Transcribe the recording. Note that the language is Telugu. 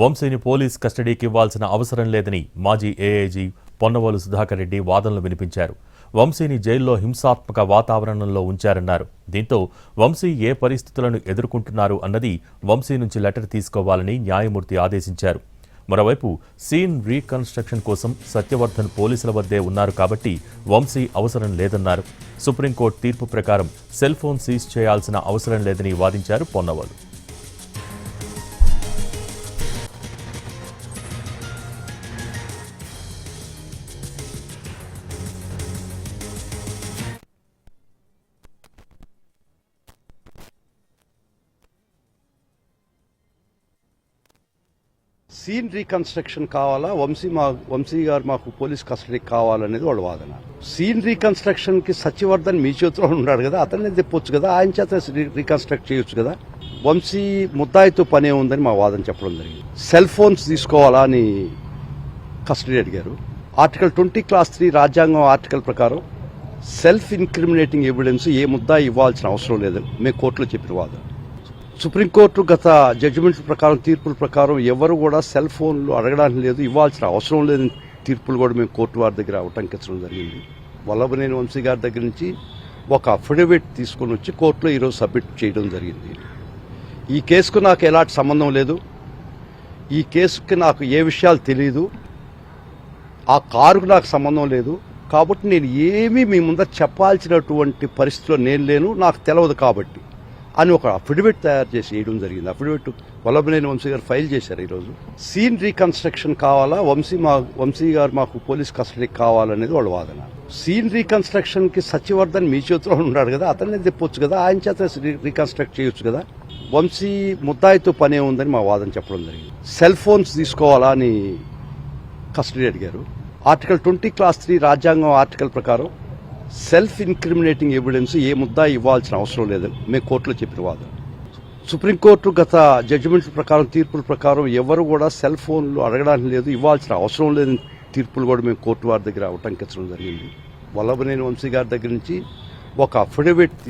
వంశీని పోలీస్ కస్టడీకి ఇవ్వాల్సిన అవసరం లేదని మాజీ ఏఐజీ పొన్నవోలు సుధాకర్ రెడ్డి వాదనలు వినిపించారు. వంశీని జైల్లో హింసాత్మక వాతావరణంలో ఉంచారన్నారు. దీంతో వంశీ ఏ పరిస్థితులను ఎదుర్కొంటున్నారు అన్నది వంశీ నుంచి లెటర్ తీసుకోవాలని న్యాయమూర్తి ఆదేశించారు. మరోవైపు సీన్ రీకన్స్ట్రక్షన్ కోసం సత్యవర్ధన్ పోలీసుల వద్దే ఉన్నారు కాబట్టి వంశీ అవసరం లేదన్నారు. సుప్రీంకోర్టు తీర్పు ప్రకారం సెల్ ఫోన్ సీజ్ చేయాల్సిన అవసరం లేదని వాదించారు పొన్నవోలు. సీన్ రీకన్స్ట్రక్షన్ కావాలా, వంశీ గారు మాకు పోలీస్ కస్టడీ కావాలనేది వాళ్ళ వాదన. సీన్ రీకన్స్ట్రక్షన్ కి సత్యవర్ధన్ మీ చేతిలో ఉన్నాడు కదా, అతన్ని తెప్పొచ్చు కదా, ఆయన చేత రీకన్స్ట్రక్ట్ చేయొచ్చు కదా. వంశీ ముద్దాయితో పనే ఉందని మా వాదన చెప్పడం జరిగింది. సెల్ ఫోన్స్ తీసుకోవాలా అని కస్టడీ అడిగారు. ఆర్టికల్ 20 క్లాస్ 3 రాజ్యాంగం ఆర్టికల్ ప్రకారం సెల్ఫ్ ఇన్క్రిమినేటింగ్ ఎవిడెన్స్ ఏ ముద్దాయి ఇవ్వాల్సిన అవసరం లేదని మేము కోర్టులో చెప్పిన వాదన. సుప్రీంకోర్టు గత జడ్జిమెంట్ల ప్రకారం, తీర్పుల ప్రకారం ఎవరు కూడా సెల్ ఫోన్లు అడగడానికి లేదు, ఇవ్వాల్సిన అవసరం లేదని తీర్పులు కూడా మేము కోర్టు వారి దగ్గర ఉటంకించడం జరిగింది. వల్లభనేని వంశీ గారి దగ్గర నుంచి ఒక అఫిడవిట్ తీసుకుని వచ్చి కోర్టులో ఈరోజు సబ్మిట్ చేయడం జరిగింది. ఈ కేసుకు నాకు ఎలాంటి సంబంధం లేదు, ఈ కేసుకి నాకు ఏ విషయాలు తెలియదు, ఆ కారుకు నాకు సంబంధం లేదు, కాబట్టి నేను ఏమీ మీ ముందర చెప్పాల్సినటువంటి పరిస్థితిలో నేను లేను, నాకు తెలియదు కాబట్టి అని ఒక అఫిడవిట్ తయారు చేసి వేయడం జరిగింది. అఫిడవిట్ వల్లభనేని వంశీ గారు ఫైల్ చేశారు ఈరోజు. సీన్ రీకన్స్ట్రక్షన్ కావాలా, వంశీ గారు మాకు పోలీస్ కస్టడీ కావాలనేది వాళ్ళ వాదన. సీన్ రీకన్స్ట్రక్షన్ కి సత్యవర్ధన్ మీ చేతిలో ఉన్నాడు కదా, అతన్ని తెప్పొచ్చు కదా, ఆయన చేత రీకన్స్ట్రక్ట్ చేయొచ్చు కదా. వంశీ ముద్దాయితో పనే ఉందని మా వాదన చెప్పడం జరిగింది. సెల్ ఫోన్స్ తీసుకోవాలా అని కస్టడీ అడిగారు. ఆర్టికల్ 20 క్లాస్ 3 రాజ్యాంగం ఆర్టికల్ ప్రకారం సెల్ఫ్ ఇన్క్రిమినేటింగ్ ఎవిడెన్స్ ఏ ముద్దాయి ఇవ్వాల్సిన అవసరం లేదని మేము కోర్టులో చెప్పిన వాదన. సుప్రీంకోర్టు గత జడ్జిమెంట్ల ప్రకారం, తీర్పుల ప్రకారం ఎవరు కూడా సెల్ ఫోన్లు అడగడానికి లేదు, ఇవ్వాల్సిన అవసరం లేదని తీర్పులు కూడా మేము కోర్టు వారి దగ్గర ఉటంకించడం జరిగింది. వల్లభనేని వంశీ గారి దగ్గర నుంచి ఒక అఫిడవిట్